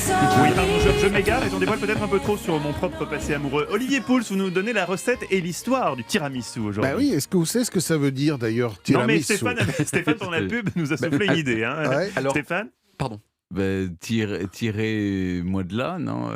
Oui, pardon, je m'égare et j'en dévoile peut-être un peu trop sur mon propre passé amoureux. Olivier Pouls, vous nous donnez la recette et l'histoire du tiramisu aujourd'hui. Bah oui, est-ce que vous savez ce que ça veut dire d'ailleurs, Non mais tiramisu? Stéphane pendant la pub nous a soufflé une idée. Hein. Ouais. Alors, Stéphane pardon. Tirez-moi de là, non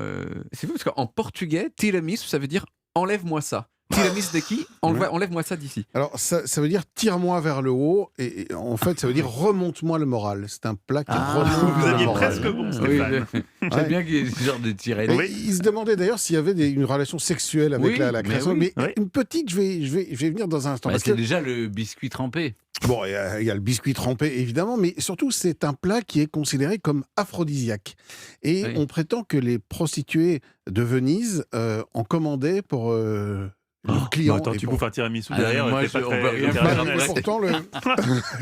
C'est fou parce qu'en portugais, tiramisu, ça veut dire enlève-moi ça. Tiramisu de qui Enlève-moi ça d'ici. Alors ça veut dire tire-moi vers le haut et en fait ça veut dire remonte-moi le moral. C'est un plat qui remonte vous le aviez moral. presque bon, Oui, Stéphane. j'aime Ouais. bien qu'il y ait ce genre de tiré. Et Oui. il se demandait d'ailleurs s'il y avait une relation sexuelle avec Oui, la création. mais oui. Mais Oui. une petite, je vais venir dans un instant. Bah, parce c'est que, déjà le biscuit trempé. bon, il y a le biscuit trempé évidemment, mais surtout c'est un plat qui est considéré comme aphrodisiaque. Et Oui. on prétend que les prostituées de Venise en commandaient pour leurs clients. Attends, Et tu pour- bouffes un tiramisu Ah, derrière, moi, t'es pas on très peut rien faire. opérationnel. Et pourtant,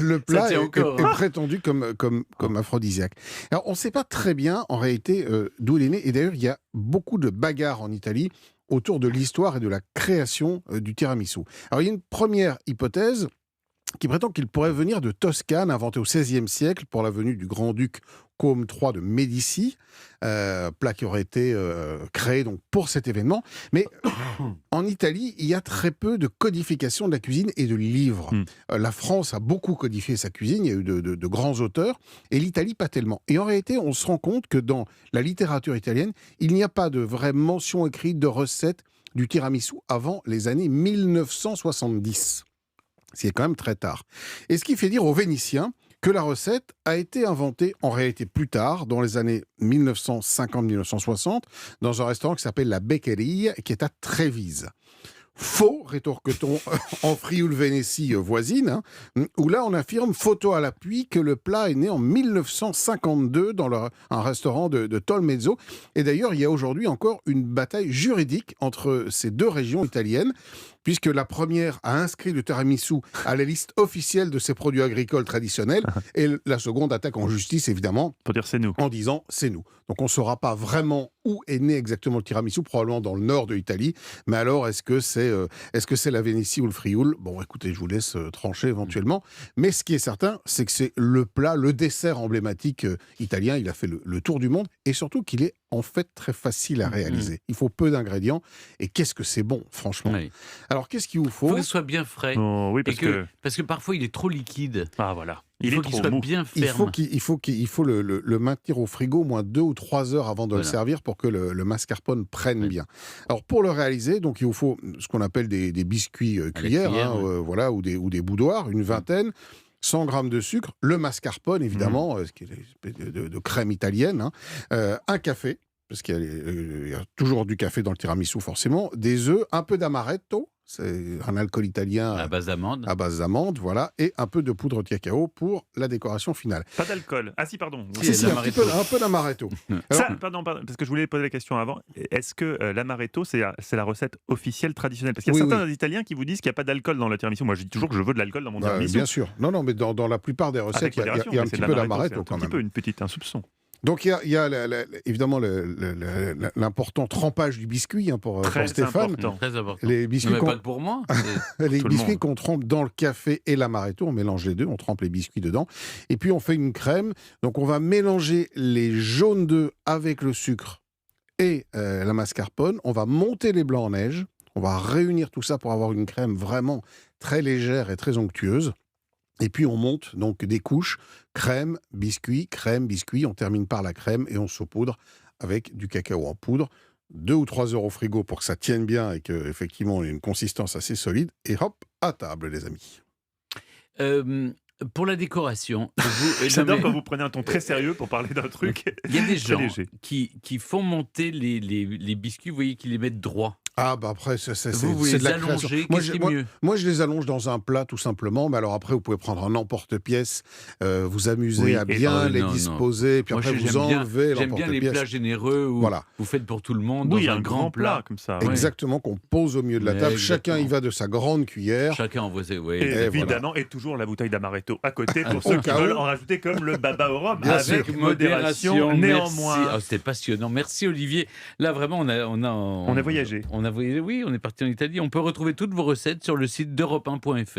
le plat tient est encore, hein. prétendu comme aphrodisiaque. Alors, on ne sait pas très bien, en réalité, d'où il est né. Et d'ailleurs, il y a beaucoup de bagarres en Italie autour de l'histoire et de la création du tiramisu. Alors, il y a une première hypothèse qui prétend qu'il pourrait venir de Toscane, inventé au XVIe siècle pour la venue du grand-duc Côme III de Médicis, plat qui aurait été créé donc pour cet événement. Mais en Italie, il y a très peu de codification de la cuisine et de livres. La France a beaucoup codifié sa cuisine, il y a eu de grands auteurs, et l'Italie pas tellement. Et en réalité, on se rend compte que dans la littérature italienne, il n'y a pas de vraie mention écrite de recette du tiramisu avant les années 1970. C'est quand même très tard. Et ce qui fait dire aux Vénitiens que la recette a été inventée en réalité plus tard, dans les années 1950-1960, dans un restaurant qui s'appelle la Beccheria, qui est à Trévise. Faux, rétorque-t-on en Frioul-Vénétie voisine, hein, où là on affirme, photo à l'appui, que le plat est né en 1952 dans un restaurant de Tolmezzo. Et d'ailleurs, il y a aujourd'hui encore une bataille juridique entre ces deux régions italiennes, puisque la première a inscrit le tiramisu à la liste officielle de ses produits agricoles traditionnels, et la seconde attaque en justice, évidemment, Pour dire c'est nous. en disant « c'est nous ». Donc on ne saura pas vraiment où est né exactement le tiramisu, probablement dans le nord de l'Italie. Mais alors, est-ce que c'est la Vénétie ou le Frioul? Bon, écoutez, je vous laisse trancher éventuellement. Mais ce qui est certain, c'est que c'est le plat, le dessert emblématique italien. Il a fait le tour du monde et surtout qu'il est en fait très facile à réaliser. Il faut peu d'ingrédients. Et qu'est-ce que c'est bon, franchement. Oui. Alors, qu'est-ce qu'il vous Il faut faut? qu'il soit bien frais. Oh, oui, Et parce que parfois, il est trop liquide. ah voilà, Il il faut est qu'il trop soit mou. bien Il ferme. faut le maintenir au frigo au moins 2 ou 3 heures avant de le Voilà. servir pour que le mascarpone prenne bien. Alors pour le réaliser, donc il vous faut ce qu'on appelle des biscuits cuillères, cuillère, hein, voilà, ou des boudoirs, une vingtaine. 100 grammes de sucre, le mascarpone évidemment, ce qui est une espèce de crème italienne, hein, un café, parce qu'il y a toujours du café dans le tiramisu forcément, des œufs, un peu d'amaretto, c'est un alcool italien À base d'amande. à base d'amande, voilà, et un peu de poudre de cacao pour la décoration finale. Pas d'alcool. Ah si, pardon. Si, Si, un l'amaretto. peu d'amaretto. Ça, pardon, parce que je voulais poser la question avant. Est-ce que l'amaretto, c'est la recette officielle traditionnelle? Parce qu'il y a Oui, certains Italiens qui vous disent qu'il n'y a pas d'alcool dans le tiramisu. Moi, je dis toujours que je veux de l'alcool dans mon tiramisu. Bien sûr. Non, mais dans la plupart des Avec recettes, il y a modération, un mais c'est petit de peu l'amaretto, d'amaretto c'est quand un petit même. peu, un soupçon. Donc il y a évidemment l'important trempage du biscuit hein, pour Très Stéphane. important. Très important. Les Non, biscuits mais qu'on pas pour moi. les tout le biscuits monde. qu'on trempe dans le café et l'amaretto, on mélange les deux, on trempe les biscuits dedans. Et puis on fait une crème. Donc on va mélanger les jaunes d'œufs avec le sucre et la mascarpone. On va monter les blancs en neige. On va réunir tout ça pour avoir une crème vraiment très légère et très onctueuse. Et puis on monte donc des couches, crème, biscuit, on termine par la crème et on saupoudre avec du cacao en poudre. 2 ou 3 heures au frigo pour que ça tienne bien et qu'effectivement on ait une consistance assez solide. Et hop, à table les amis. Pour la décoration, J'adore quand vous prenez un ton très sérieux pour parler d'un truc. il y a des très gens léger. qui font monter les biscuits, vous voyez, qui les mettent droits. Ah bah après c'est Vous de les la création. allongez, Moi, qu'est-ce qui est moi, mieux? moi, je les allonge dans un plat tout simplement, mais alors après vous pouvez prendre un emporte-pièce, vous amuser Oui, à et- bien les non, non. disposer, puis Moi, après vous enlevez j'aime bien les plats l'emporte-pièce. généreux où Voilà. vous faites pour tout le monde Oui, dans un grand plat comme ça. ouais. Exactement, qu'on pose au milieu de la Mais table. Chacun y exactement. va de sa grande cuillère. Chacun envoie ses... Oui. Et Et évidemment, et toujours la bouteille d'amaretto à côté pour Au ceux qui cas où. veulent en rajouter comme le baba au rhum, Bien avec sûr. modération néanmoins. Merci. Ah, c'était passionnant. Merci Olivier. Là vraiment on a voyagé. On a voyagé. Oui, on est parti en Italie. On peut retrouver toutes vos recettes sur le site d'europe1.fr.